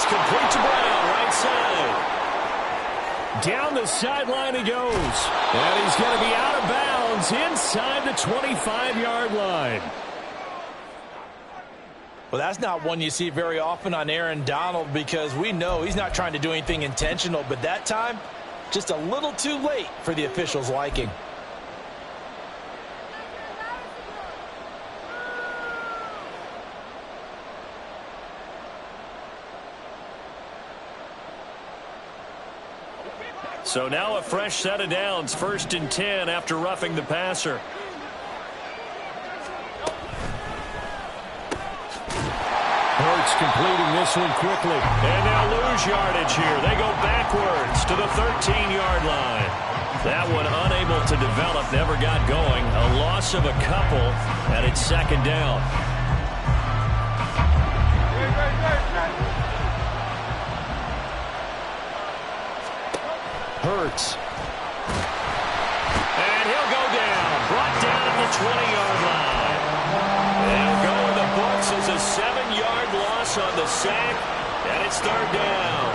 It's complete to Brown, right side. Down the sideline he goes. And he's going to be out of bounds inside the 25-yard line. Well, that's not one you see very often on Aaron Donald because we know he's not trying to do anything intentional, but that time, just a little too late for the officials' liking. So now a fresh set of downs, 1st and 10 after roughing the passer. Hurts completing this one quickly. And now lose yardage here. They go backwards to the 13-yard line. That one unable to develop, never got going. A loss of a couple, and it's 2nd down. Hurts. And he'll go down. Brought down at the 20-yard line. They'll go in the books as a 7-yard loss on the sack, and it's 3rd down.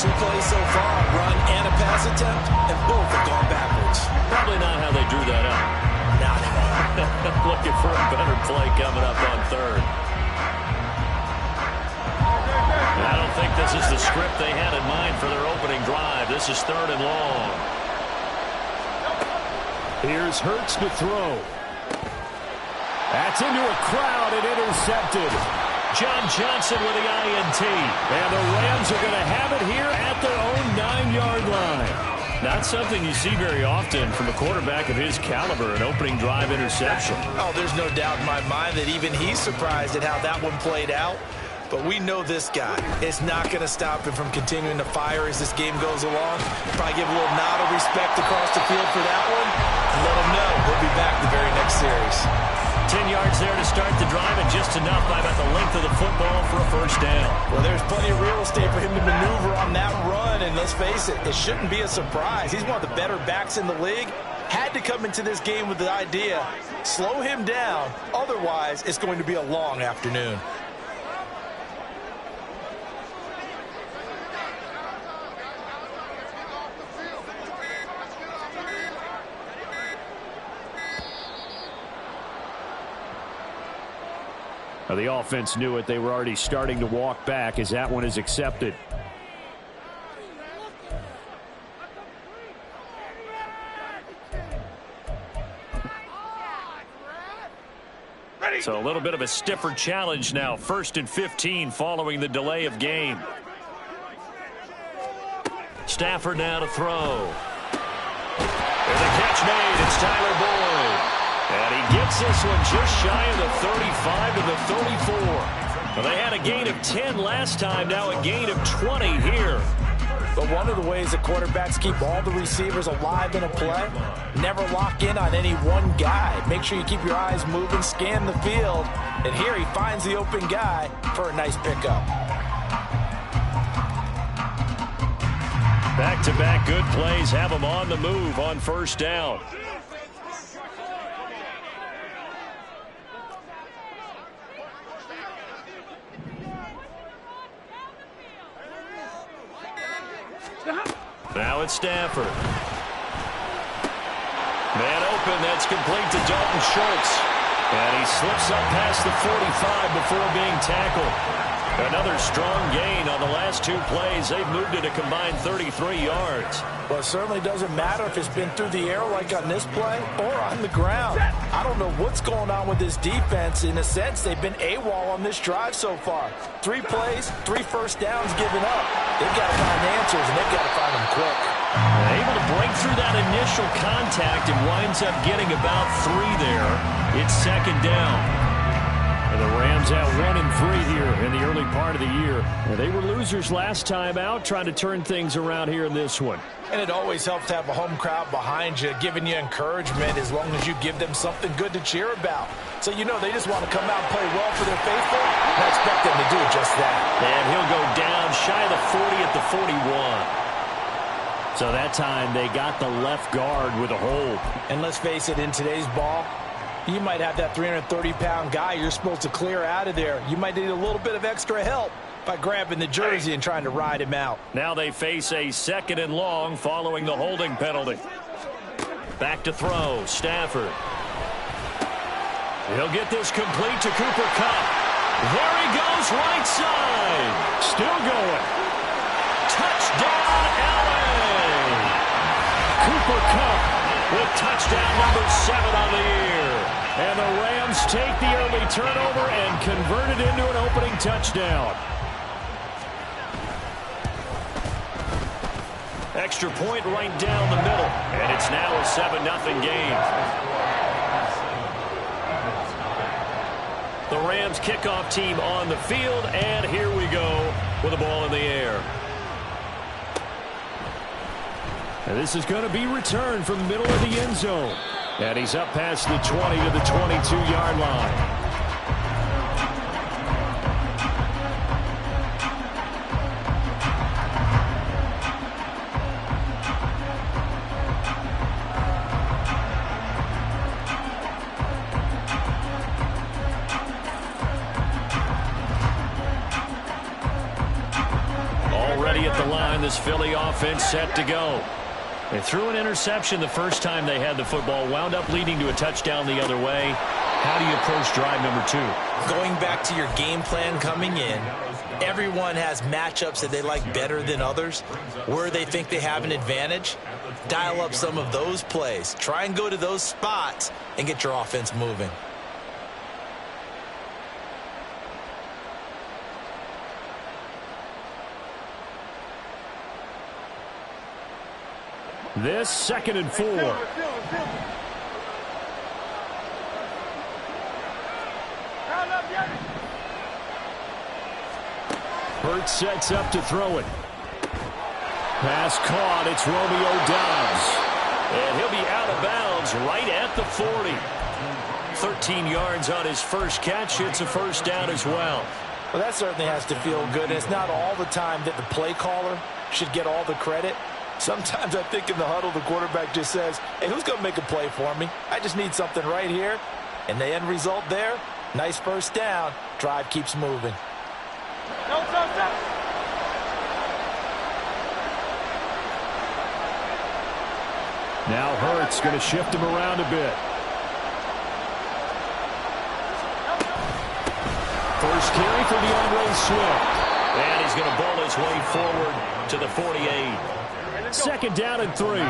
2 plays so far, run and a pass attempt, and both have gone backwards. Probably not how they drew that up. Not at all. Looking for a better play coming up on 3rd. I don't think this is the script they had in mind for their opening drive. This is 3rd and long. Here's Hurts to throw. That's into a crowd and intercepted. John Johnson with the INT. And the Rams are going to have it here at their own 9-yard line. Not something you see very often from a quarterback of his caliber, an opening drive interception. Oh, there's no doubt in my mind that even he's surprised at how that one played out. But we know this guy is not going to stop him from continuing to fire as this game goes along. Probably give a little nod of respect across the field for that one. And let him know he'll be back the very next series. 10 yards there to start the drive, and just enough by about the length of the football for a 1st down. Well, there's plenty of real estate for him to maneuver on that run, and let's face it, it shouldn't be a surprise. He's one of the better backs in the league. Had to come into this game with the idea, slow him down, otherwise it's going to be a long afternoon. The offense knew it. They were already starting to walk back as that one is accepted. So a little bit of a stiffer challenge now. 1st and 15 following the delay of game. Stafford now to throw. There's a catch made. It's Tyler Boyd. And he gets this one just shy of the 35 to the 34. Well, they had a gain of 10 last time, now a gain of 20 here. But one of the ways that quarterbacks keep all the receivers alive in a play, never lock in on any one guy. Make sure you keep your eyes moving, scan the field. And here he finds the open guy for a nice pickup. Back-to-back good plays have him on the move on 1st down. Now it's Stafford. Man open, that's complete to Dalton Schultz. And he slips up past the 45 before being tackled. Another strong gain on the last 2 plays. They've moved it a combined 33 yards. Well, it certainly doesn't matter if it's been through the air like on this play or on the ground. I don't know what's going on with this defense. In a sense, they've been AWOL on this drive so far. 3 plays, 3 first downs given up. They've got to find answers, and they've got to find them quick. Able to break through that initial contact and winds up getting about 3 there. It's 2nd down. And the Rams out 1-3 here in the early part of the year. They were losers last time out, trying to turn things around here in this one. And it always helps to have a home crowd behind you, giving you encouragement as long as you give them something good to cheer about. So you know they just want to come out and play well for their faithful, and I expect them to do just that. And he'll go down shy of the 40 at the 41. So that time they got the left guard with a hold. And let's face it, in today's ball, you might have that 330-pound guy you're supposed to clear out of there. You might need a little bit of extra help. by grabbing the jersey and trying to ride him out. Now they face a 2nd and long following the holding penalty. Back to throw, Stafford. He'll get this complete to Cooper Kupp. There he goes, right side. Still going. Touchdown, LA! Cooper Kupp with touchdown number 7 on the year. And the Rams take the early turnover and convert it into an opening touchdown. Extra point right down the middle. And it's now a 7-0 game. The Rams kickoff team on the field, and here we go with the ball in the air. And this is going to be returned from the middle of the end zone. And he's up past the 20 to the 22-yard line. This Philly offense set to go. They threw an interception the first time they had the football, wound up leading to a touchdown the other way. How do you approach drive number 2? Going back to your game plan coming in, everyone has matchups that they like better than others. Where they think they have an advantage, dial up some of those plays. Try and go to those spots and get your offense moving. This 2nd and 4. Hurts sets up to throw it. Pass caught. It's Romeo Doubs. And he'll be out of bounds right at the 40. 13 yards on his first catch. It's a first down as well. Well, that certainly has to feel good. It's not all the time that the play caller should get all the credit. Sometimes I think in the huddle, the quarterback just says, hey, who's going to make a play for me? I just need something right here. And the end result there, nice first down. Drive keeps moving. Now Hurts going to shift him around a bit. First carry for DeAndre Swift. And he's going to bowl his way forward to the 48. 2nd down and 3.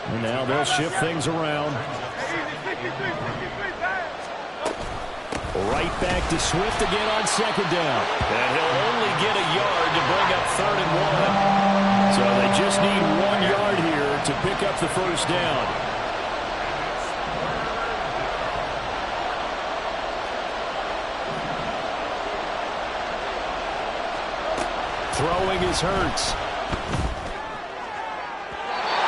And now they'll shift things around. Right back to Swift again on 2nd down. And he'll only get a yard to bring up 3rd and 1. So they just need 1 yard here to pick up the first down. Throwing is Hurts.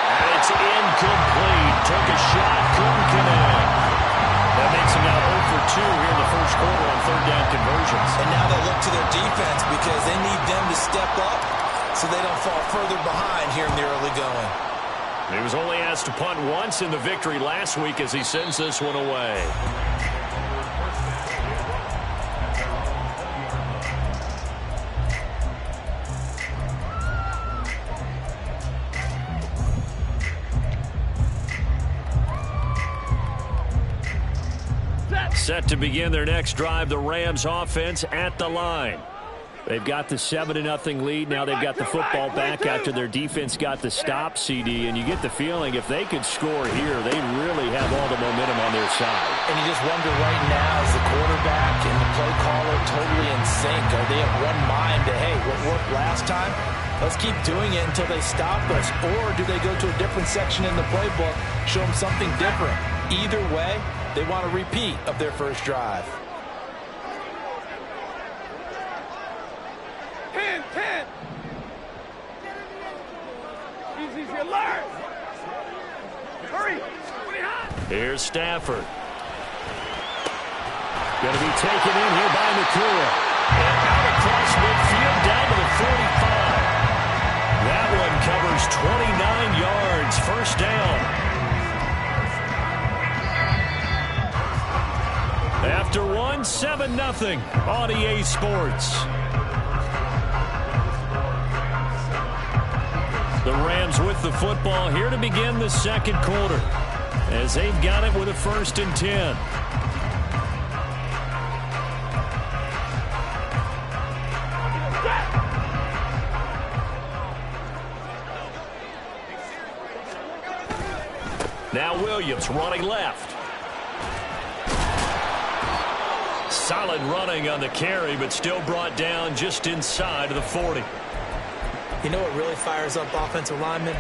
And it's incomplete. Took a shot, couldn't connect. That makes him now 0 for 2 here in the first quarter on 3rd down conversions. And now they'll look to their defense because they need them to step up so they don't fall further behind here in the early going. He was only asked to punt once in the victory last week as he sends this one away. Set to begin their next drive, the Rams offense at the line. They've got the 7-0 lead. Now they've got the football back after their defense got the stop, CD. And you get the feeling if they could score here, they really have all the momentum on their side. And you just wonder right now, is the quarterback and the play caller totally in sync? Are they of one mind to, hey, what worked last time? Let's keep doing it until they stop us. Or do they go to a different section in the playbook, show them something different? Either way, they want a repeat of their first drive. 10. Easy as you learn. Hurry. Here's Stafford. Going to be taken in here by Nakua. And out across midfield down to the 45. That one covers 29 yards. First down. after one, 7-0 on EA Sports. The Rams with the football here to begin the second quarter, as they've got it with a 1st and 10. Now Williams running left. Solid running on the carry, but still brought down just inside of the 40. You know what really fires up offensive linemen?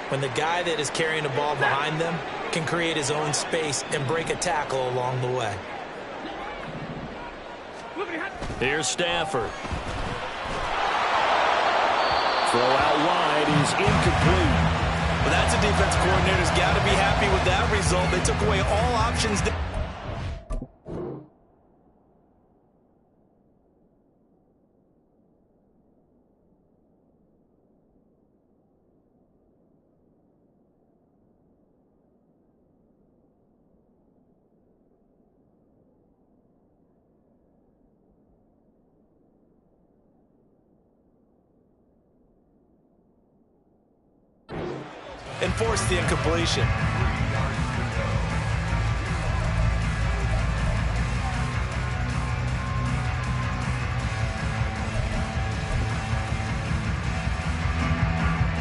When the guy that is carrying the ball behind them can create his own space and break a tackle along the way. Here's Stafford. Throw out wide is incomplete. But that's a defense coordinator's got to be happy with that result. They took away all options. And force the incompletion.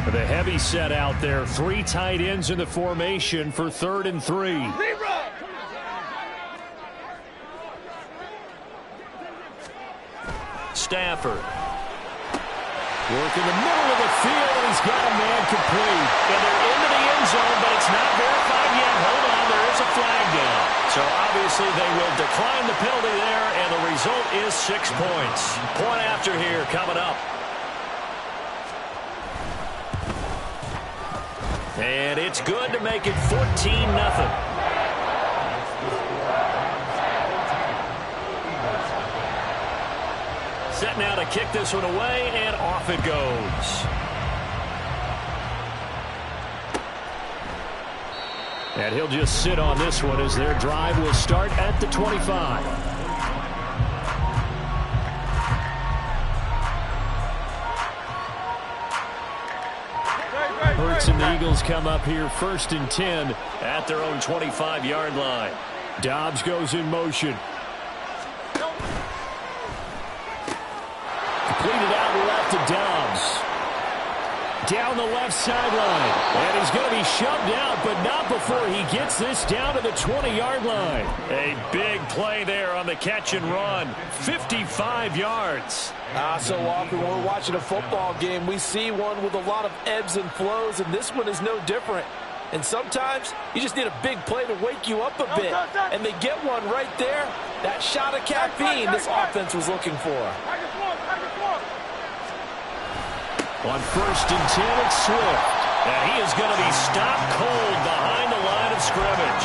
The heavy set out there. 3 tight ends in the formation for 3rd and 3. Stafford. Work in the middle of the field, and he's got a man complete. And they're into the end zone, but it's not verified yet. Hold on, there is a flag down. So obviously they will decline the penalty there, and the result is 6 points. Point after here coming up. And it's good to make it 14-0. Set now to kick this one away, and off it goes. And he'll just sit on this one as their drive will start at the 25. Hurts and the Eagles come up here 1st and 10 at their own 25-yard line. Dobbs goes in motion. Completed out left to Dobbs. Down the left sideline. And he's going to be shoved out, but not before he gets this down to the 20-yard line. A big play there on the catch and run. 55 yards. So often when we're watching a football game, we see one with a lot of ebbs and flows, and this one is no different. And sometimes you just need a big play to wake you up a bit. And they get one right there. That shot of caffeine this offense was looking for. On 1st and 10, it's Swift. And he is going to be stopped cold behind the line of scrimmage.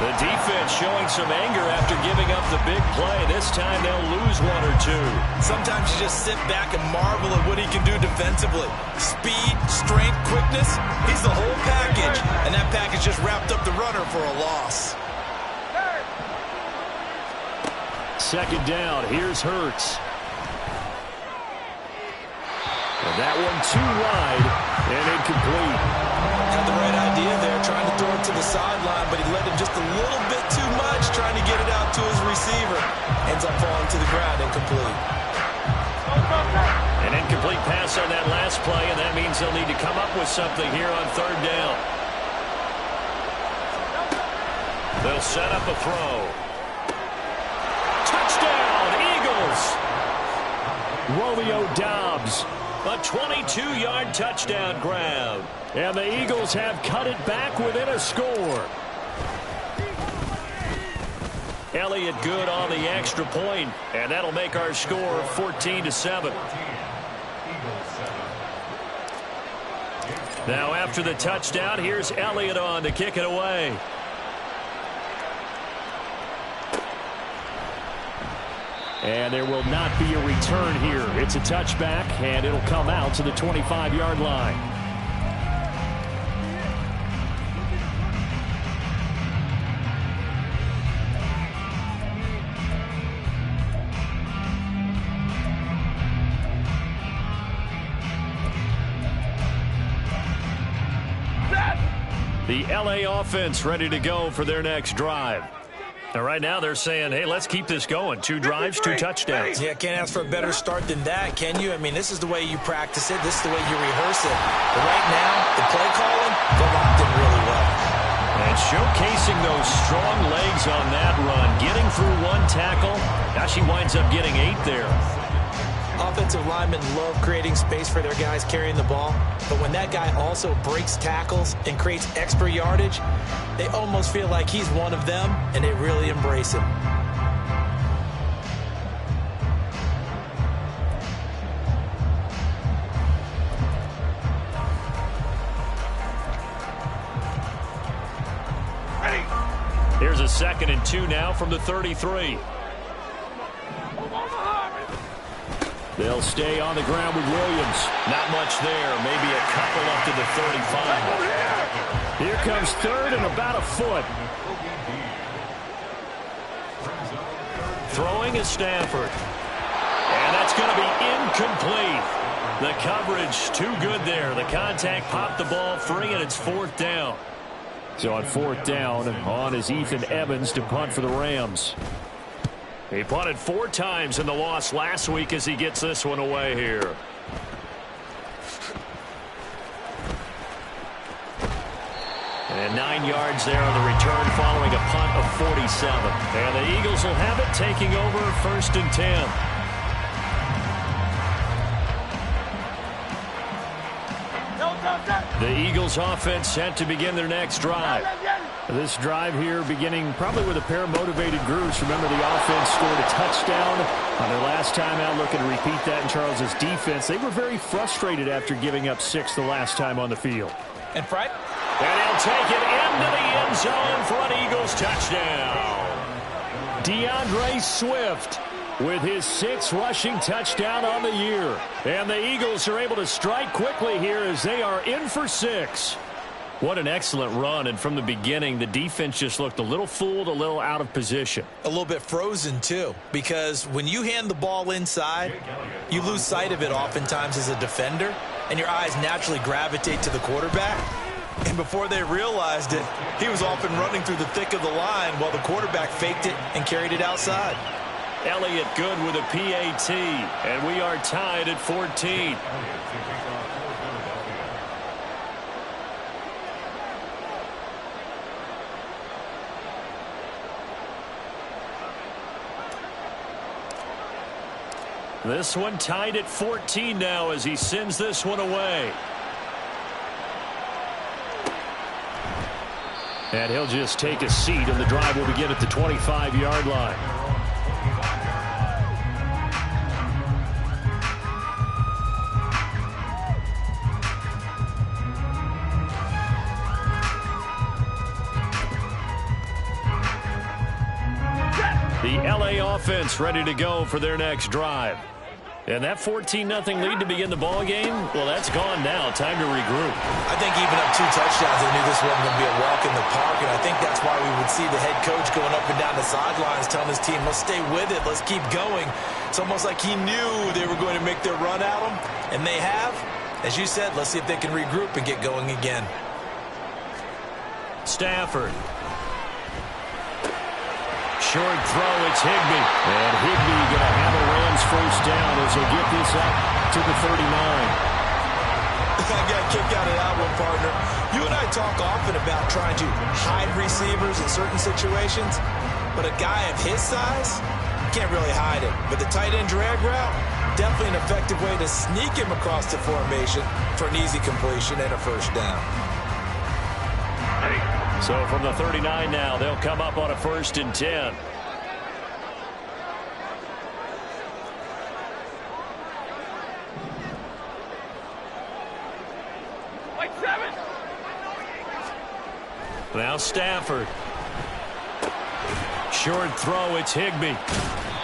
The defense showing some anger after giving up the big play. This time they'll lose 1 or 2. Sometimes you just sit back and marvel at what he can do defensively. Speed, strength, quickness. He's the whole package. And that package just wrapped up the runner for a loss. 2nd down. Here's Hurts. And that one too wide and incomplete. Had the right idea there, trying to throw it to the sideline, but he led him just a little bit too much, trying to get it out to his receiver. Ends up falling to the ground, incomplete. An incomplete pass on that last play, and that means they'll need to come up with something here on 3rd down. They'll set up a throw. Touchdown, Eagles! Romeo Dobbs. A 22-yard touchdown grab. And the Eagles have cut it back within a score. Elliott good on the extra point, and that'll make our score 14-7. Now after the touchdown, here's Elliott on to kick it away. And there will not be a return here. It's a touchback, and it'll come out to the 25-yard line. The LA offense ready to go for their next drive. Now, right now they're saying, hey, let's keep this going. 2 drives, 2 touchdowns. Yeah, can't ask for a better start than that, can you? I mean, this is the way you practice it. This is the way you rehearse it. But right now, the play calling, they're locked in really well. And showcasing those strong legs on that run. Getting through 1 tackle. Now she winds up getting 8 there. Offensive linemen love creating space for their guys carrying the ball, but when that guy also breaks tackles and creates extra yardage, they almost feel like he's one of them, and they really embrace him. Here's a 2nd and 2 now from the 33. They'll stay on the ground with Williams. Not much there. Maybe a couple up to the 35. Here comes 3rd and about a foot. Throwing is Stafford. And that's going to be incomplete. The coverage too good there. The contact popped the ball free, and it's 4th down. So on 4th down, on is Ethan Evans to punt for the Rams. He punted 4 times in the loss last week as he gets this one away here. And 9 yards there on the return following a punt of 47. And the Eagles will have it, taking over 1st and 10. The Eagles offense set to begin their next drive. This drive here beginning probably with a pair of motivated groups. Remember, the offense scored a touchdown on their last time out. Looking to repeat that in Charles's defense. They were very frustrated after giving up 6 the last time on the field. And Frank? And he'll take it into the end zone for an Eagles touchdown. DeAndre Swift with his 6th rushing touchdown on the year. And the Eagles are able to strike quickly here as they are in for 6. What an excellent run, and from the beginning, the defense just looked a little fooled, a little out of position. A little bit frozen, too, because when you hand the ball inside, you lose sight of it oftentimes as a defender, and your eyes naturally gravitate to the quarterback. And before they realized it, he was off and running through the thick of the line while the quarterback faked it and carried it outside. Elliott good with a PAT, and we are tied at 14. This one tied at 14 now as he sends this one away. And he'll just take a seat, and the drive will begin at the 25-yard line. The LA offense ready to go for their next drive. And that 14-0 lead to begin the ball game, well, that's gone now. Time to regroup. I think even up 2 touchdowns, they knew this wasn't going to be a walk in the park, and I think that's why we would see the head coach going up and down the sidelines telling his team, let's stay with it, let's keep going. It's almost like he knew they were going to make their run at him, and they have. As you said, let's see if they can regroup and get going again. Stafford. Short throw, it's Higbee. And Higbee going to have a Rams first down as they get this up to the 39. I got a kick out of that one, partner. You and I talk often about trying to hide receivers in certain situations, but a guy of his size can't really hide it. But the tight end drag route, definitely an effective way to sneak him across the formation for an easy completion and a first down. So from the 39 now, they'll come up on a 1st and 10. Now Stafford. Short throw, it's Higbee.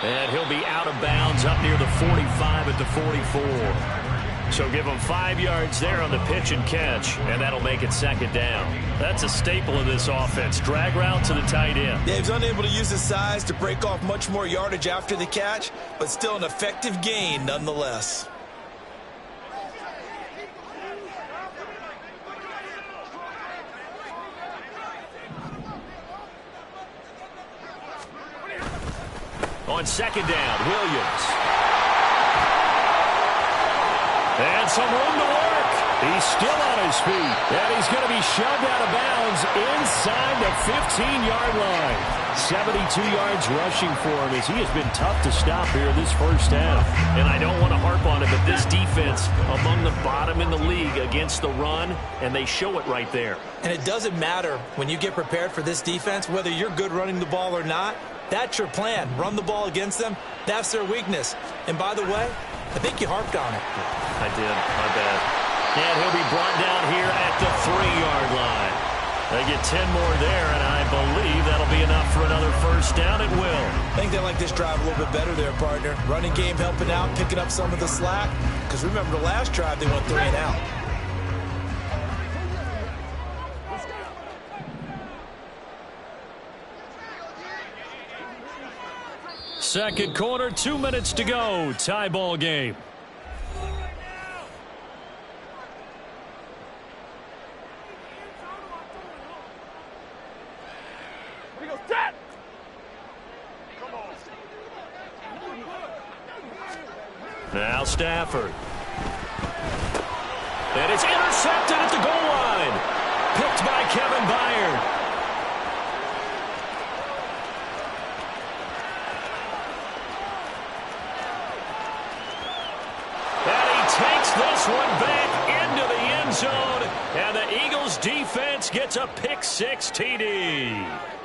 And he'll be out of bounds up near the 45 at the 44. So give him 5 yards there on the pitch and catch, and that'll make it 2nd down. That's a staple of this offense. Drag route to the tight end. Yeah, he's unable to use his size to break off much more yardage after the catch, but still an effective gain nonetheless. On second down, Williams. And some room to work. He's still on his feet. And he's going to be shoved out of bounds inside the 15-yard line. 72 yards rushing for him as he has been tough to stop here this first half. And I don't want to harp on it, but this defense among the bottom in the league against the run, and they show it right there. And it doesn't matter when you get prepared for this defense, whether you're good running the ball or not. That's your plan. Run the ball against them. That's their weakness. And by the way, I think you harped on it. I did. My bad. And he'll be brought down here at the 3-yard line. They get 10 more there, and I believe that'll be enough for another first down. It will. I think they like this drive a little bit better there, partner. Running game helping out, picking up some of the slack. Because remember the last drive, they went 3 and out. Second quarter, 2 minutes to go. Tie ball game. Now Stafford. And it's intercepted at the goal line. Picked by Kevin Byard. And he takes this one back into the end zone. And the Eagles defense gets a pick-6 TD.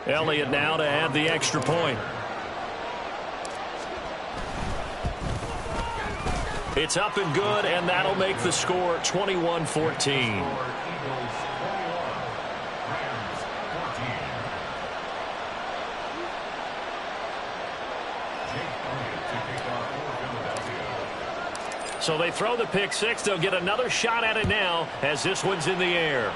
Elliott now to add the extra point. It's up and good, and that'll make the score 21-14. So they throw the pick-6. They'll get another shot at it now as this one's in the air.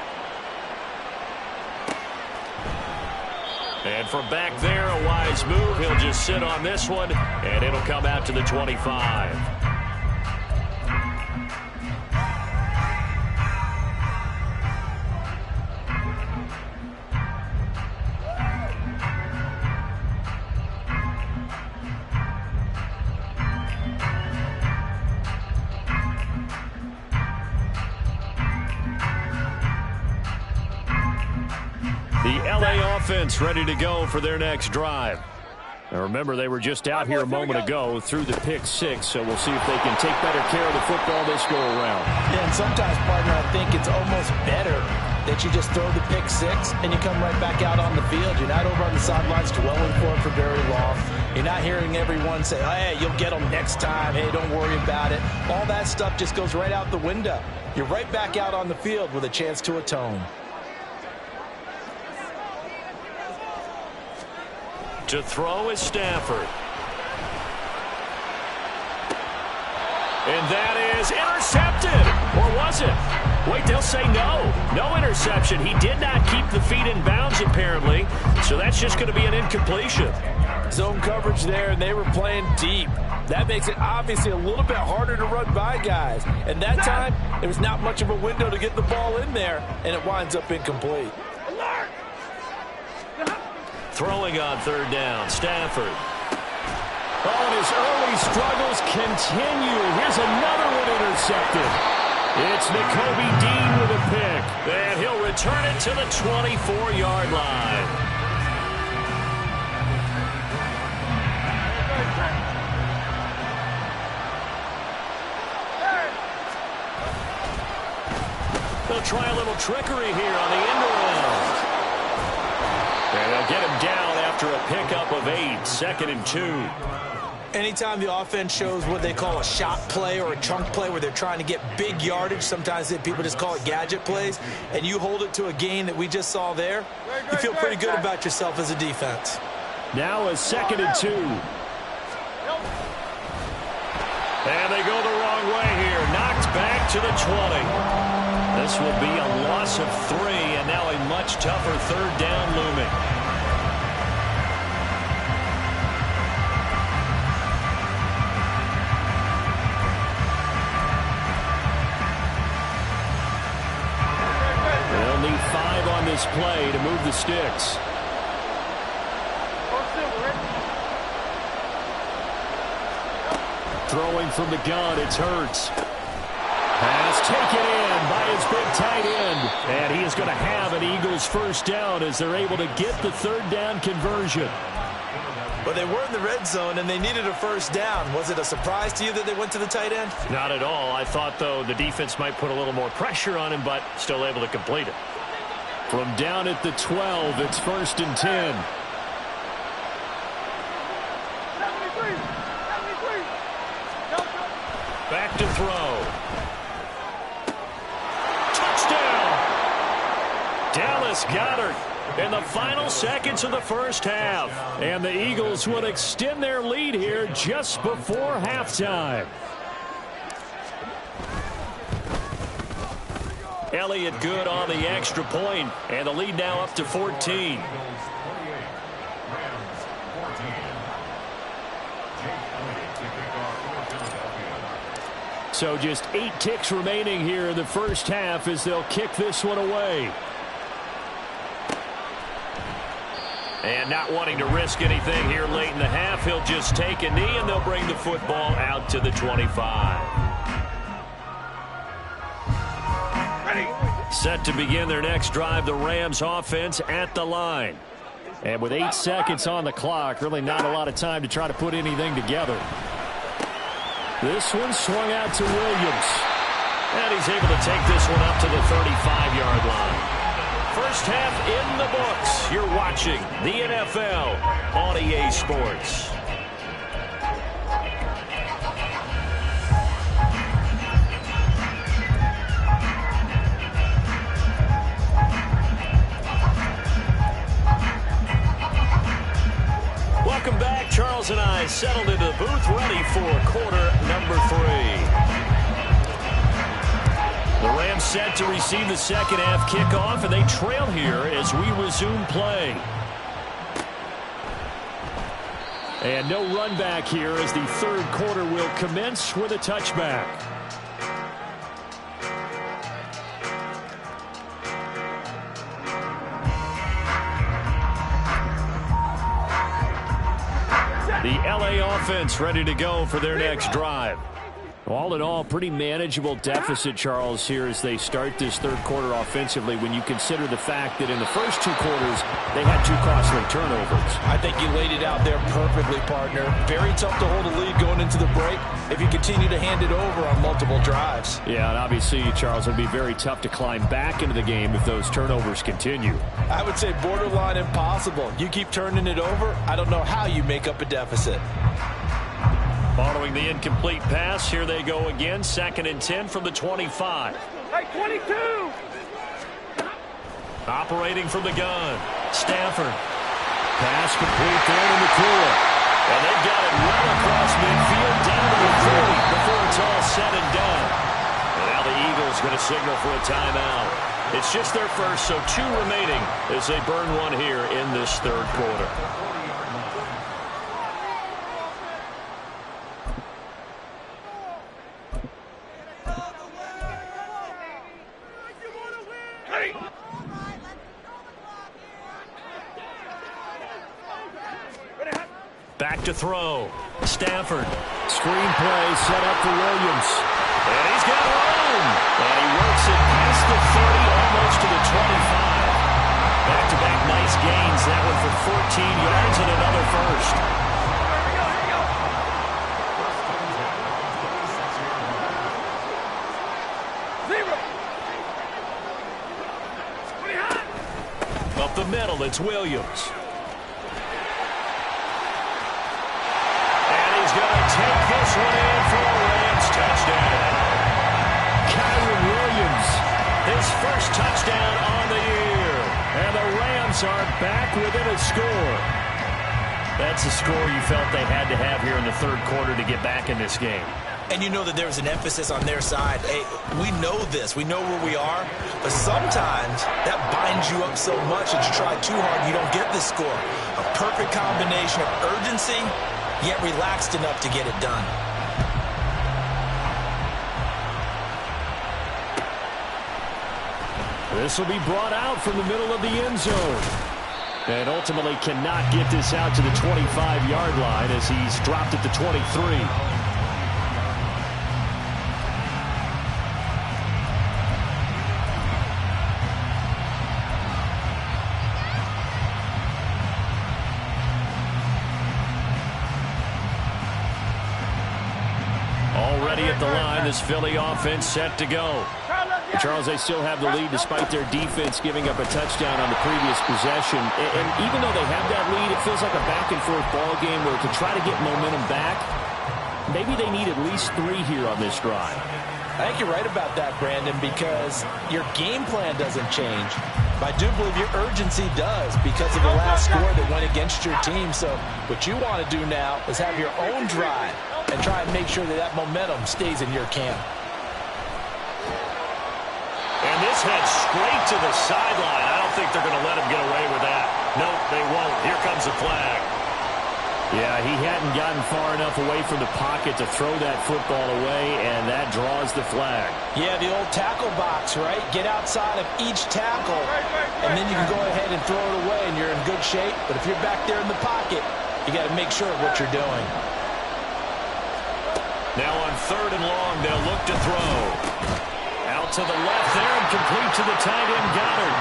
And from back there, a wise move. He'll just sit on this one, and it'll come out to the 25. Offense ready to go for their next drive. Now remember, they were just out here a moment ago through the pick-6, so we'll see if they can take better care of the football this go around. Yeah, and sometimes, partner, I think it's almost better that you just throw the pick-6 and you come right back out on the field. You're not over on the sidelines dwelling for very long. You're not hearing everyone say, hey, you'll get them next time. Hey, don't worry about it. All that stuff just goes right out the window. You're right back out on the field with a chance to atone. To throw is Stafford. And that is intercepted. Or was it? Wait, they'll say no. No interception. He did not keep the feet in bounds, apparently. So that's just going to be an incompletion. Zone coverage there, and they were playing deep. That makes it obviously a little bit harder to run by guys. And that time, there was not much of a window to get the ball in there, and it winds up incomplete. Throwing on third down, Stafford. Oh, and his early struggles continue. Here's another one intercepted. It's Nakobe Dean with a pick. And he'll return it to the 24-yard line. They'll try a little trickery here on the end around. And they'll get him down after a pickup of 8, 2nd and 2. Anytime the offense shows what they call a shot play or a chunk play where they're trying to get big yardage, sometimes people just call it gadget plays, and you hold it to a gain that we just saw there, you feel pretty good about yourself as a defense. Now a 2nd and 2. And they go the wrong way here. Knocked back to the 20. This will be a loss of 3, and now a much tougher third down looming. They'll need 5 on this play to move the sticks. Throwing from the gun, it's Hurts. Pass taken in by his big tight end. And he is going to have an Eagles first down as they're able to get the third down conversion. Well, they were in the red zone, and they needed a first down. Was it a surprise to you that they went to the tight end? Not at all. I thought, though, the defense might put a little more pressure on him, but still able to complete it. From down at the 12, it's 1st and 10. Back to throw. Touchdown! Dallas Goedert in the final seconds of the first half. And the Eagles would extend their lead here just before halftime. Elliott good on the extra point, and the lead now up to 14. So just 8 ticks remaining here in the first half as they'll kick this one away. And not wanting to risk anything here late in the half, he'll just take a knee, and they'll bring the football out to the 25. Set to begin their next drive, the Rams offense at the line. And with 8 seconds on the clock, really not a lot of time to try to put anything together. This one swung out to Williams. And he's able to take this one up to the 35-yard line. First half in the books. You're watching the NFL on EA Sports. Welcome back. Charles and I settled into the booth, ready for quarter number 3. The Rams set to receive the second half kickoff, and they trail here as we resume play. And no run back here as the third quarter will commence with a touchback. The LA offense ready to go for their next drive. All in all, pretty manageable deficit, Charles, here as they start this third quarter offensively when you consider the fact that in the first 2 quarters, they had 2 costly turnovers. I think you laid it out there perfectly, partner. Very tough to hold a lead going into the break if you continue to hand it over on multiple drives. Yeah, and obviously, Charles, it would be very tough to climb back into the game if those turnovers continue. I would say borderline impossible. You keep turning it over, I don't know how you make up a deficit. Following the incomplete pass, here they go again. 2nd and 10 from the 25. Hey, 22! Operating from the gun. Stafford. Pass complete there to McCool. And they've got it well across midfield down to the 30 before it's all said and done. And now the Eagles going to signal for a timeout. It's just their first, so 2 remaining as they burn one here in this third quarter. Back to throw. Stafford. Screen play set up for Williams. And he's got room. And he works it past the 30, almost to the 25. Back-to-back nice gains. That one for 14 yards and another first. Up the middle, it's Williams. Take this one in for a Rams touchdown. Kyron Williams, his first touchdown on the year. And the Rams are back within a score. That's a score you felt they had to have here in the third quarter to get back in this game. And you know that there's an emphasis on their side. Hey, we know this. We know where we are. But sometimes that binds you up so much that you try too hard and you don't get this score. A perfect combination of urgency, yet relaxed enough to get it done. This will be brought out from the middle of the end zone. And ultimately cannot get this out to the 25-yard line as he's dropped at the 23. ready at the line. This Philly offense set to go. Charles, Charles, they still have the lead despite their defense giving up a touchdown on the previous possession. And even though they have that lead, it feels like a back-and-forth ball game where to try to get momentum back, maybe they need at least 3 here on this drive. I think you're right about that, Brandon, because your game plan doesn't change. But I do believe your urgency does because of the last score that went against your team. So what you want to do now is have your own drive and try and make sure that that momentum stays in your camp. And this heads straight to the sideline. I don't think they're going to let him get away with that. Nope, they won't. Here comes the flag. Yeah, he hadn't gotten far enough away from the pocket to throw that football away, and that draws the flag. Yeah, the old tackle box, right? Get outside of each tackle, and then you can go ahead and throw it away, and you're in good shape. But if you're back there in the pocket, you got to make sure of what you're doing. Now on 3rd and long, they'll look to throw. Out to the left there and complete to the tight end, Goddard.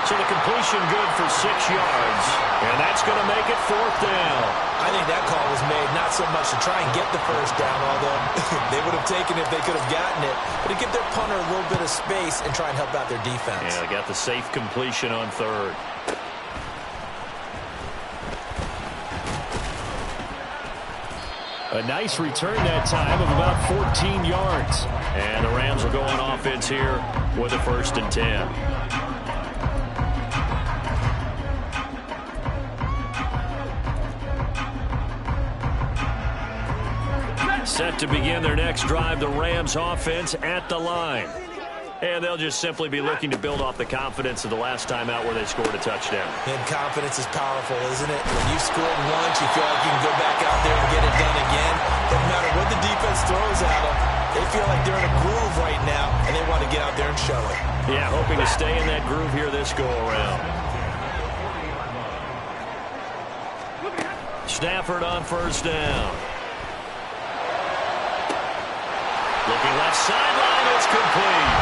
So the completion good for 6 yards. And that's going to make it 4th down. I think that call was made not so much to try and get the first down, although they would have taken it if they could have gotten it, but to give their punter a little bit of space and try and help out their defense. Yeah, they got the safe completion on 3rd. A nice return that time of about 14 yards. And the Rams will go on offense here with a 1st and 10. Set to begin their next drive, the Rams offense at the line. And they'll just simply be looking to build off the confidence of the last time out where they scored a touchdown. And confidence is powerful, isn't it? When you scored once, you feel like you can go back out there and get it done again. Doesn't matter what the defense throws at them. They feel like they're in a groove right now, and they want to get out there and show it. Yeah, hoping to stay in that groove here this go-around. Stafford on 1st down. Looking left sideline, it's complete.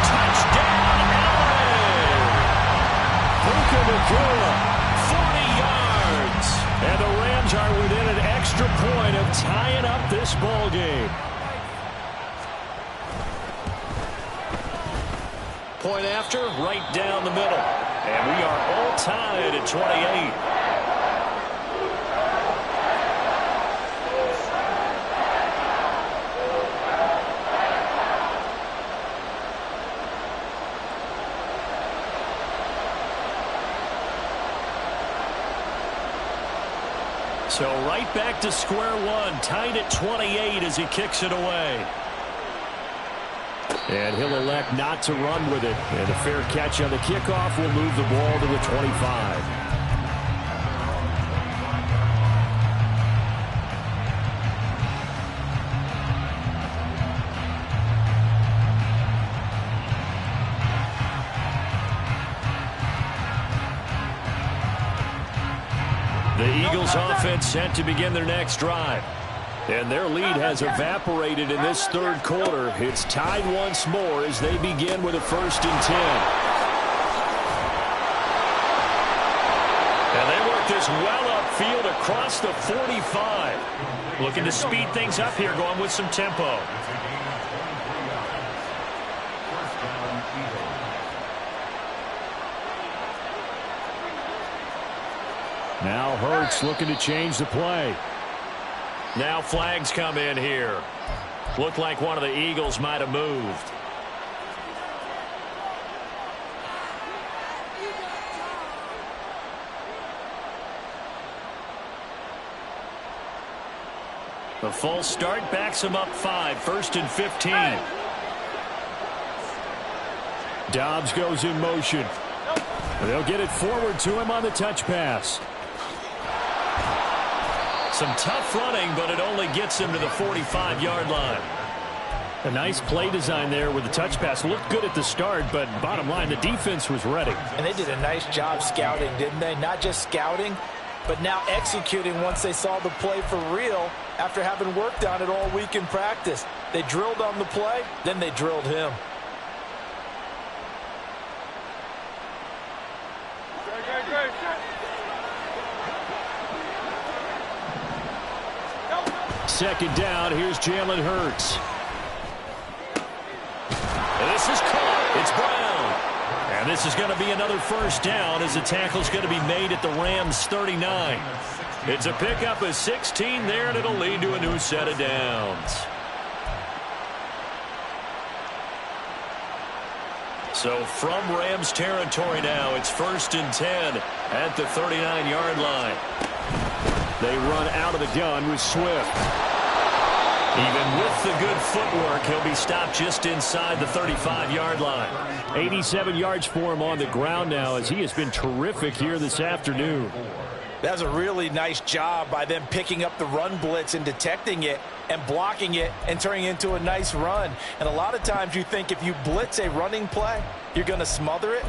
Touchdown, LA! Puka Nacua, 40 yards. And the Rams are within an extra point of tying up this ball game. Point after, right down the middle. And we are all tied at 28. So right back to square one, tied at 28 as he kicks it away. And he'll elect not to run with it. And a fair catch on the kickoff will move the ball to the 25. The Eagles offense set to begin their next drive. And their lead has evaporated in this 3rd quarter. It's tied once more as they begin with a 1st and 10. And they work this well upfield across the 45. Looking to speed things up here, going with some tempo. Now Hurts looking to change the play. Now flags come in here. Looked like one of the Eagles might have moved. The false start backs him up 5, 1st and 15. Dobbs goes in motion. They'll get it forward to him on the touch pass. Some tough running, but it only gets him to the 45-yard line. A nice play design there with the touch pass. Looked good at the start, but bottom line, the defense was ready. And they did a nice job scouting, didn't they? Not just scouting, but now executing once they saw the play for real after having worked on it all week in practice. They drilled on the play, then they drilled him. Second down, here's Jalen Hurts. And this is caught. It's Brown. And this is going to be another first down as the tackle's going to be made at the Rams' 39. It's a pickup of 16 there, and it'll lead to a new set of downs. So from Rams territory now, it's 1st and 10 at the 39-yard line. They run out of the gun with Swift. Even with the good footwork, he'll be stopped just inside the 35-yard line. 87 yards for him on the ground now as he has been terrific here this afternoon. That was a really nice job by them picking up the run blitz and detecting it and blocking it and turning it into a nice run. And a lot of times you think if you blitz a running play, you're going to smother it.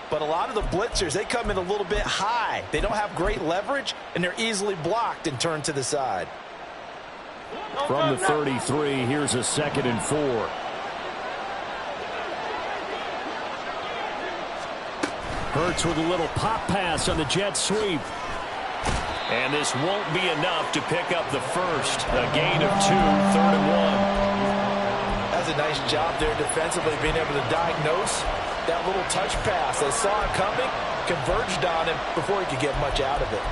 But a lot of the blitzers, they come in a little bit high. They don't have great leverage, and they're easily blocked and turned to the side. From the 33, here's a 2nd and 4. Hurts with a little pop pass on the jet sweep. And this won't be enough to pick up the first. A gain of 2, 3rd and 1. That's a nice job there defensively, being able to diagnose that little touch pass. They saw it coming, converged on him before he could get much out of it.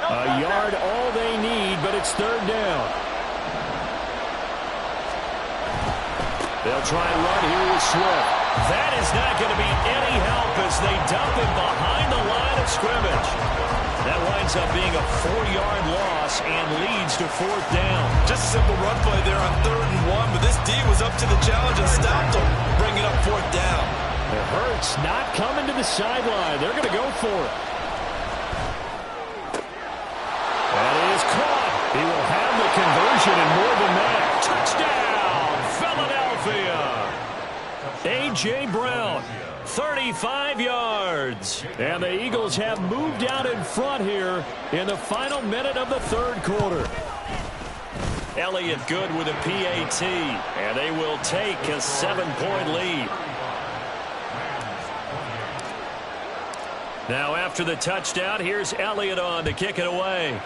A yard all they need, but it's 3rd down. They'll try and run here with Swift. That is not going to be any help as they dump him behind the line of scrimmage. That winds up being a 4-yard loss and leads to 4th down. Just a simple run play there on 3rd and 1, but this D was up to the challenge and stopped him, bringing up 4th down. It hurts not coming to the sideline. They're going to go for it. That is caught. He will have the conversion and more than that. Touchdown, Philadelphia. A.J. Brown, 35 yards. And the Eagles have moved out in front here in the final minute of the 3rd quarter. Elliott good with a PAT, and they will take a 7-point lead. Now after the touchdown, here's Elliott on to kick it away.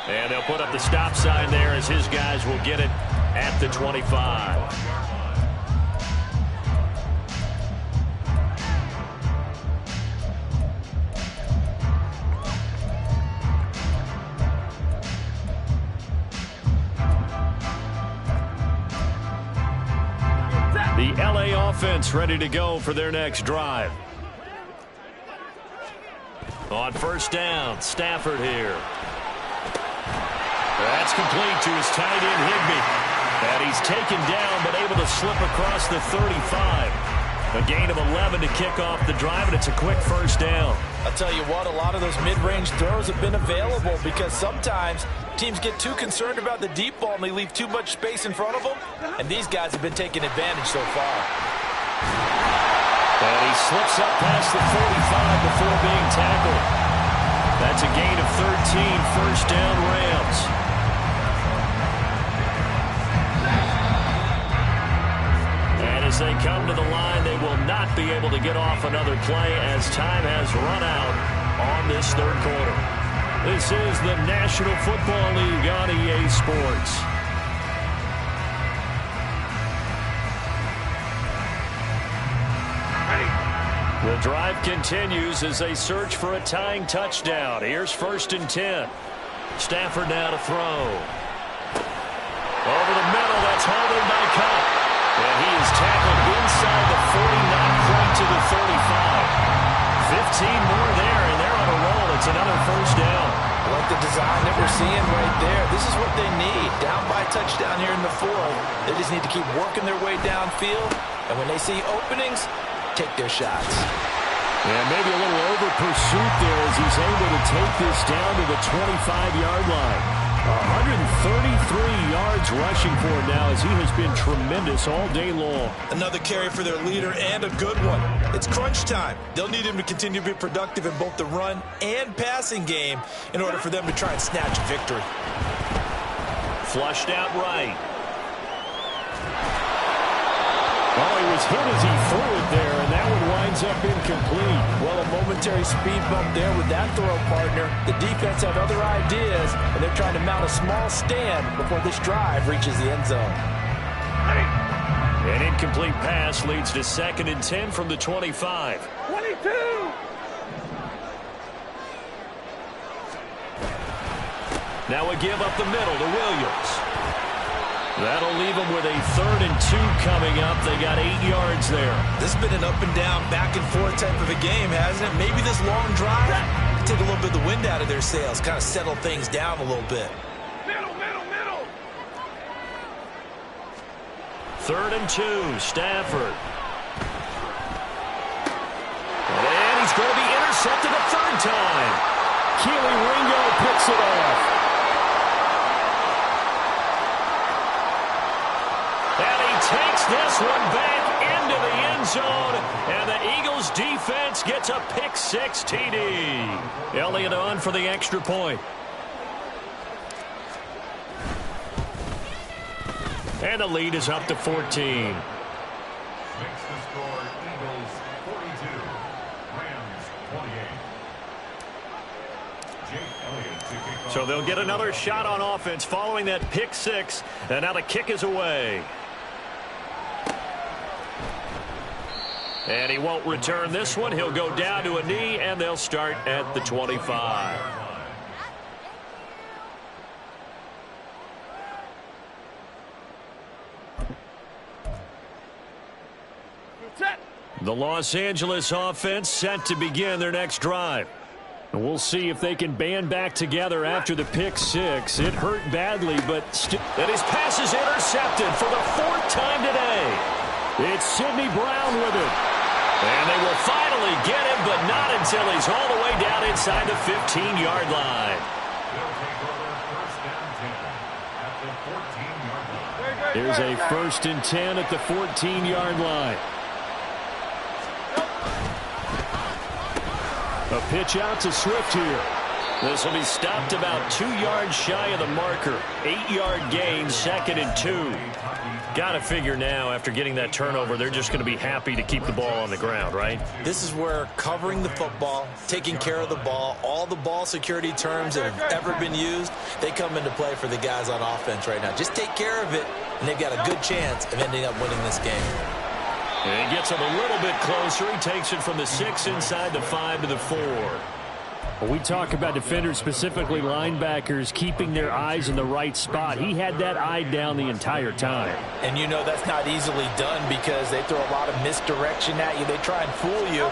And they'll put up the stop sign there as his guys will get it at the 25. The LA offense ready to go for their next drive. On 1st down, Stafford here. That's complete to his tight end, Higbee. And he's taken down, but able to slip across the 35. A gain of 11 to kick off the drive, and it's a quick 1st down. I'll tell you what, a lot of those mid-range throws have been available because sometimes teams get too concerned about the deep ball and they leave too much space in front of them, and these guys have been taking advantage so far. And he slips up past the 45 before being tackled. That's a gain of 13, 1st down Rams. As they come to the line, they will not be able to get off another play as time has run out on this 3rd quarter. This is the National Football League on EA Sports. The drive continues as they search for a tying touchdown. Here's 1st and 10. Stafford now to throw. Over the middle, that's hauled by Cup. And he is tackled inside the 40, not quite to the 35. 15 more there, and they're on a roll. It's another 1st down. I like the design that we're seeing right there. This is what they need. Down by a touchdown here in the 4th. They just need to keep working their way downfield. And when they see openings, take their shots. Yeah, maybe a little over pursuit there as he's able to take this down to the 25-yard line. 133 yards rushing for him now as he has been tremendous all day long. Another carry for their leader and a good one. It's crunch time. They'll need him to continue to be productive in both the run and passing game in order for them to try and snatch a victory. Flushed out right. Oh, he was hit as he threw it there, and that one winds up incomplete. Well, a momentary speed bump there with that throw, partner. The defense had other ideas, and they're trying to mount a small stand before this drive reaches the end zone. An incomplete pass leads to 2nd and 10 from the 25. 22! Now a give up the middle to Williams. That'll leave them with a 3rd and 2 coming up. They got 8 yards there. This has been an up and down, back and forth type of a game, hasn't it? Maybe this long drive can take a little bit of the wind out of their sails, kind of settle things down a little bit. Middle! 3rd and 2, Stafford. And he's going to be intercepted a 3rd time. Keely Ringo picks it off. And he takes this one back into the end zone, and the Eagles defense gets a pick-6 TD. Elliott on for the extra point. And the lead is up to 14. Makes the score Eagles 42, Rams 28. So they'll get another shot on offense following that pick-6, and now the kick is away. And he won't return this one. He'll go down to a knee, and they'll start at the 25. The Los Angeles offense set to begin their next drive. And we'll see if they can band back together after the pick-6. It hurt badly, but and his pass is intercepted for the 4th time today. It's Sidney Brown with it. And they will finally get him, but not until he's all the way down inside the 15-yard line. There's a 1st and 10 at the 14-yard line. A pitch out to Swift here. This will be stopped about 2 yards shy of the marker. 8-yard gain, 2nd and 2. Got to figure now, after getting that turnover, they're just going to be happy to keep the ball on the ground, right? This is where covering the football, taking care of the ball, all the ball security terms that have ever been used, they come into play for the guys on offense right now. Just take care of it, and they've got a good chance of ending up winning this game. And he gets him a little bit closer. He takes it from the 6 inside the 5 to the 4. Well, we talk about defenders, specifically linebackers, keeping their eyes in the right spot. He had that eye down the entire time. And you know that's not easily done because they throw a lot of misdirection at you. They try and fool you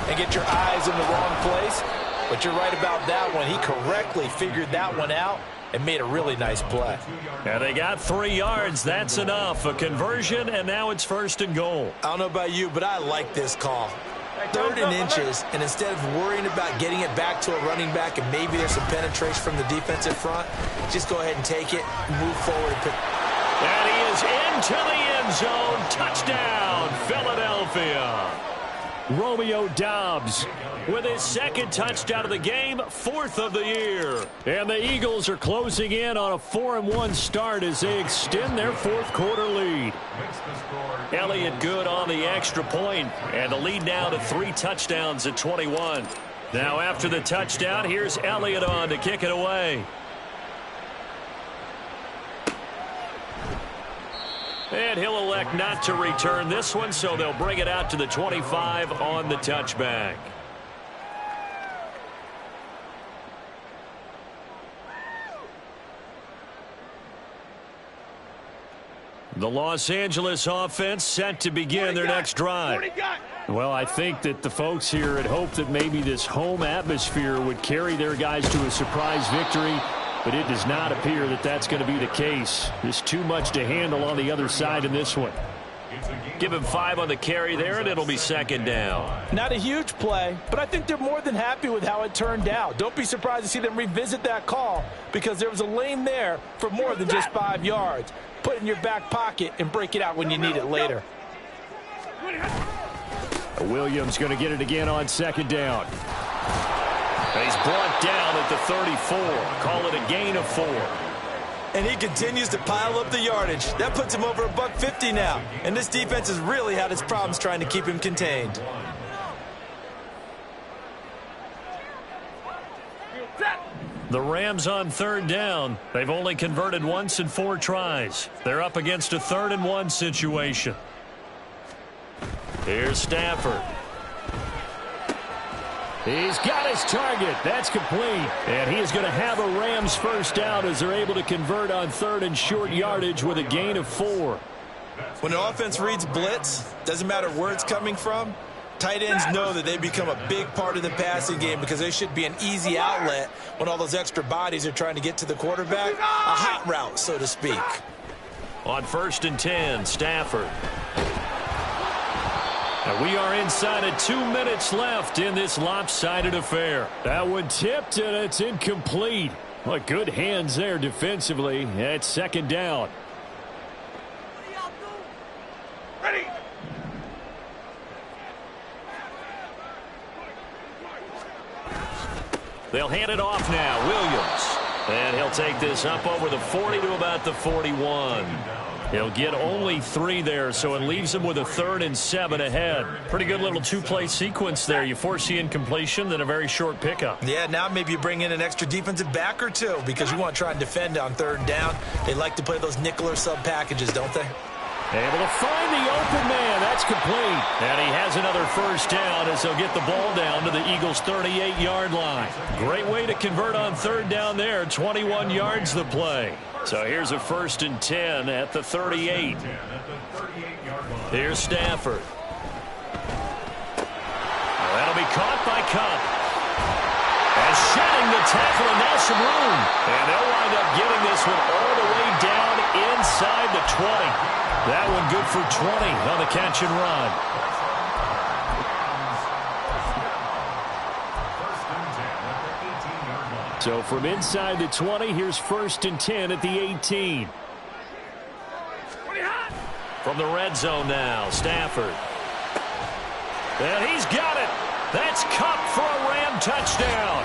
and get your eyes in the wrong place. But you're right about that one. He correctly figured that one out and made a really nice play. And they got 3 yards. That's enough. A conversion, and now it's 1st and goal. I don't know about you, but I like this call. 3rd and inches, and instead of worrying about getting it back to a running back and maybe there's some penetration from the defensive front, just go ahead and take it, move forward. And he is into the end zone. Touchdown, Philadelphia. Romeo Doubs with his 2nd touchdown of the game, 4th of the year. And the Eagles are closing in on a 4-1 start as they extend their 4th quarter lead. Elliott good on the extra point, and the lead now to 3 touchdowns at 21. Now after the touchdown, here's Elliott on to kick it away. And he'll elect not to return this one, so they'll bring it out to the 25 on the touchback. The Los Angeles offense set to begin their next drive. Well, I think that the folks here had hoped that maybe this home atmosphere would carry their guys to a surprise victory, but it does not appear that that's going to be the case. There's too much to handle on the other side in this one. Give him 5 on the carry there, and it'll be 2nd down. Not a huge play, but I think they're more than happy with how it turned out. Don't be surprised to see them revisit that call because there was a lane there for more than just 5 yards. Put it in your back pocket and break it out when you need it later. Williams going to get it again on 2nd down. And he's brought down at the 34. Call it a gain of 4. And he continues to pile up the yardage. That puts him over $150 now. And this defense has really had its problems trying to keep him contained. The Rams on third down. They've only converted once in 4 tries. They're up against a 3rd and 1 situation. Here's Stafford. He's got his target. That's complete. And he is going to have a Rams first down as they're able to convert on 3rd and short yardage with a gain of 4. When an offense reads blitz, doesn't matter where it's coming from, tight ends know that they become a big part of the passing game because they should be an easy outlet when all those extra bodies are trying to get to the quarterback. A hot route, so to speak. On 1st and 10, Stafford. And we are inside of 2 minutes left in this lopsided affair. That one tipped, and it's incomplete. Well, good hands there defensively at 2nd down. Ready. They'll hand it off now. Williams. And he'll take this up over the 40 to about the 41. He'll get only 3 there, so it leaves him with a 3rd and 7 ahead. Pretty good little 2-play sequence there. You force the incompletion, then a very short pickup. Yeah, now maybe you bring in an extra defensive back or 2 because you want to try and defend on 3rd down. They like to play those nickel or sub packages, don't they? Able to find the open man. That's complete. And he has another first down as he'll get the ball down to the Eagles' 38-yard line. Great way to convert on 3rd down there. 21 yards the play. So here's a 1st and 10 at the 38. Here's Stafford. That'll be caught by Cup. And shedding the tackle, and now some room. And they'll wind up getting this one all the way down inside the 20. That one good for 20 on the catch and run. So from inside the 20, here's 1st and 10 at the 18. From the red zone now, Stafford. And he's got it. That's Cup for a Ram touchdown.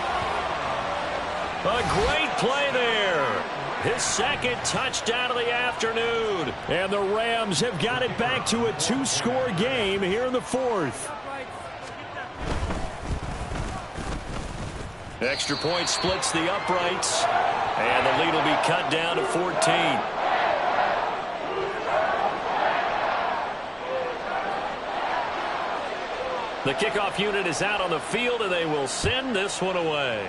A great play there. His 2nd touchdown of the afternoon. And the Rams have got it back to a 2-score game here in the 4th. Extra point splits the uprights. And the lead will be cut down to 14. The kickoff unit is out on the field, and they will send this one away.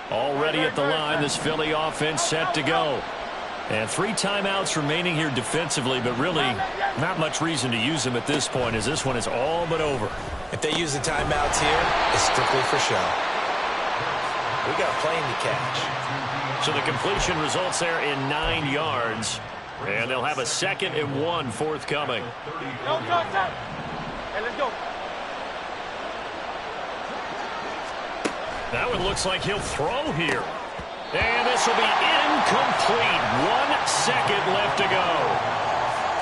Already at the line, this Philly offense set to go. And 3 timeouts remaining here defensively, but really not much reason to use them at this point as this one is all but over. If they use the timeouts here, it's strictly for show. We got a plane to catch. So the completion results there in 9 yards. And they'll have a 2nd and 1 forthcoming. Go. Hey, let's go. That one looks like he'll throw here. And this will be incomplete. 1 second left to go.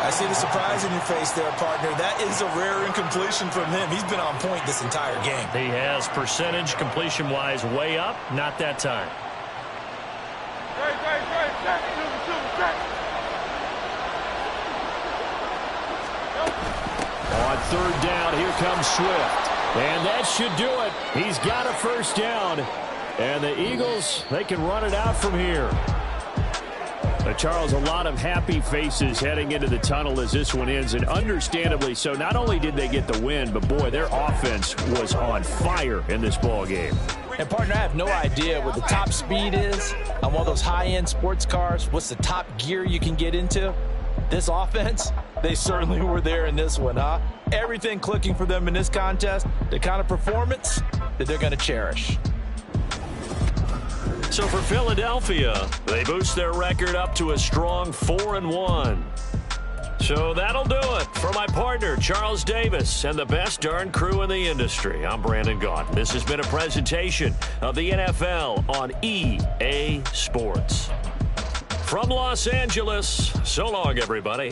I see the surprise in your face there, partner. That is a rare incompletion from him. He's been on point this entire game. He has percentage completion-wise way up. Not that time. On 3rd down, here comes Swift. And that should do it. He's got a first down. And the Eagles, they can run it out from here. Charles, a lot of happy faces heading into the tunnel as this one ends, and understandably so. Not only did they get the win, but boy, their offense was on fire in this ball game. And partner, I have no idea what the top speed is on one of those high-end sports cars. What's the top gear you can get into? This offense, they certainly were there in this one, huh? Everything clicking for them in this contest, the kind of performance that they're going to cherish. So for Philadelphia, they boost their record up to a strong 4-1. So that'll do it for my partner, Charles Davis, and the best darn crew in the industry. I'm Brandon Gaudin. This has been a presentation of the NFL on EA Sports. From Los Angeles, so long, everybody.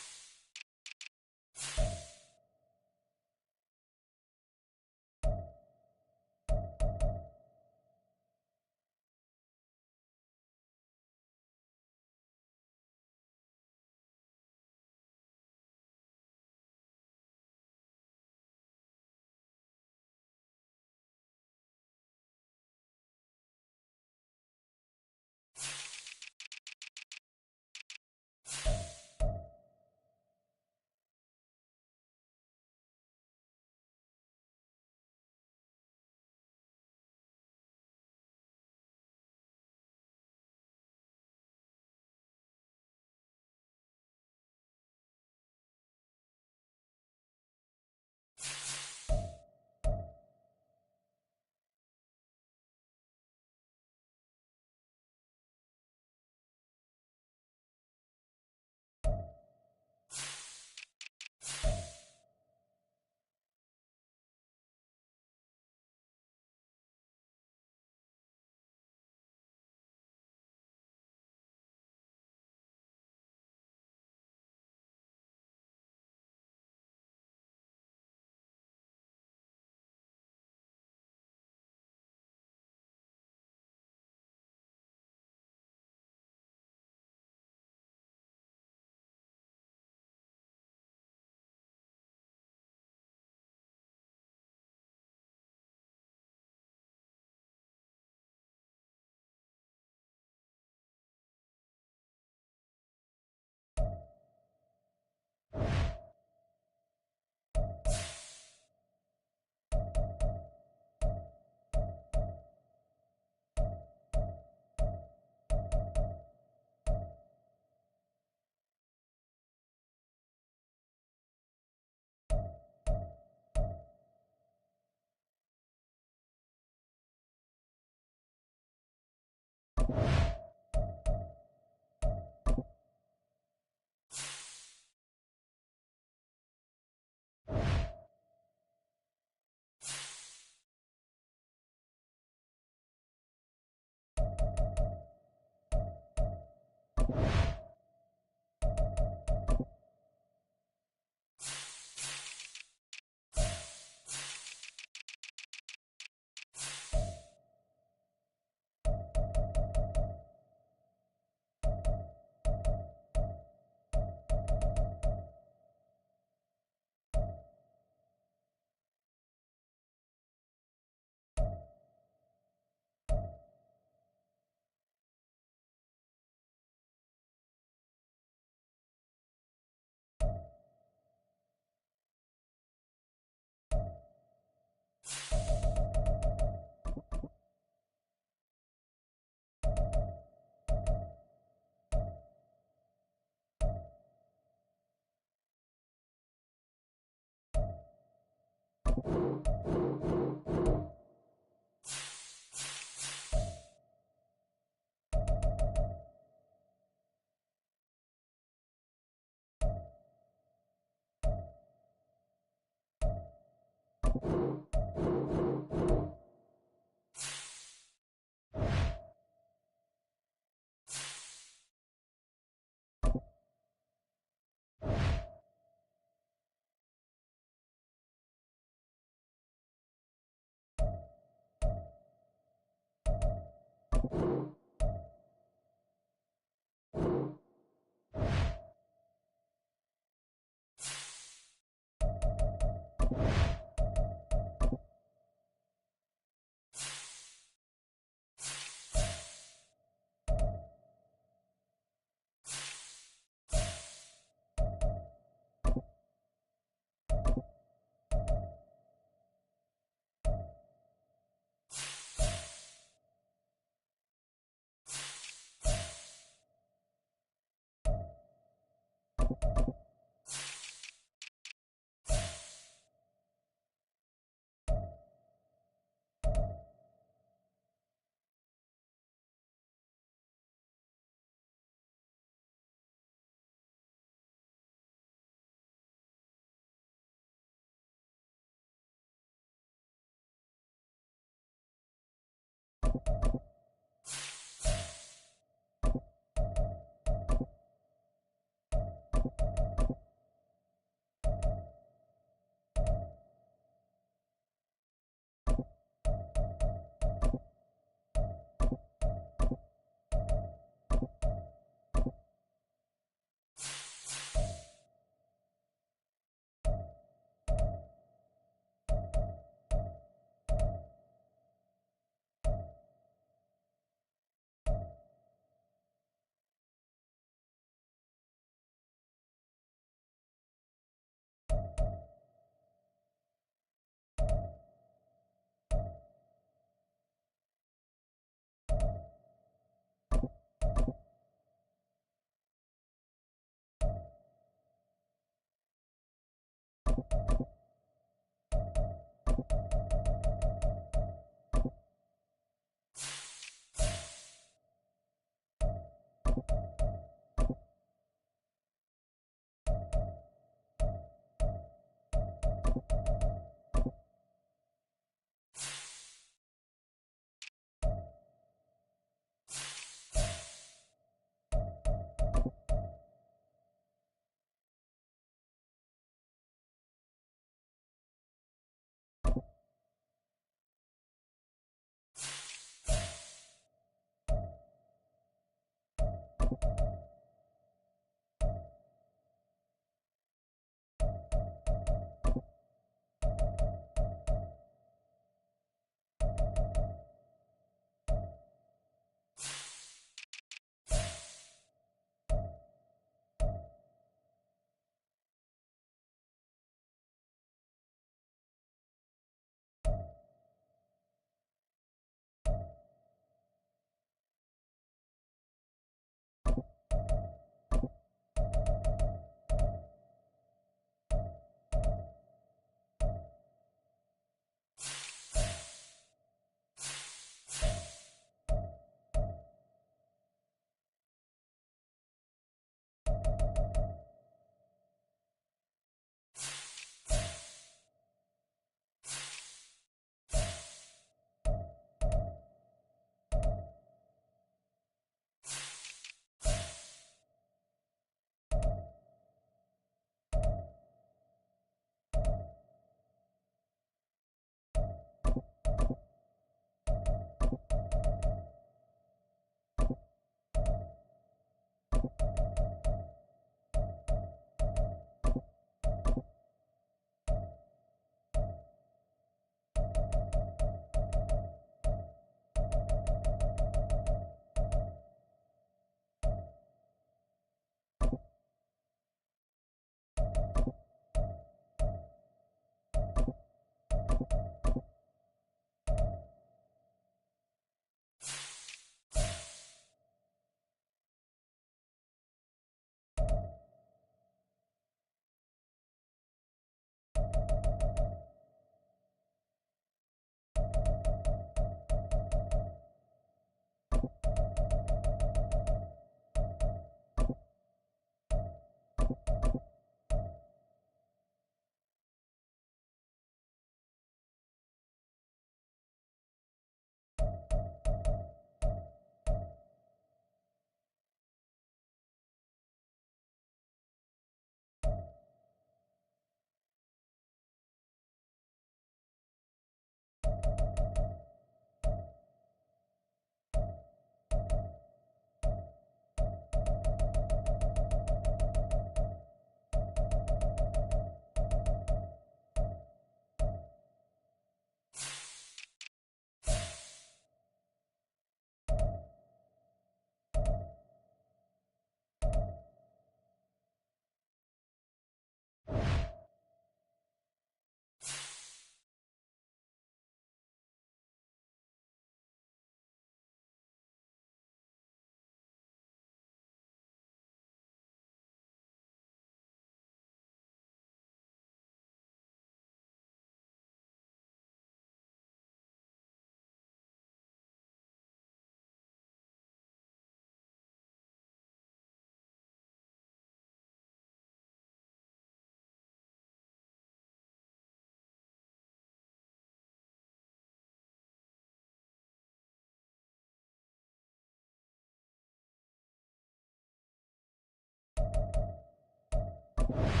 you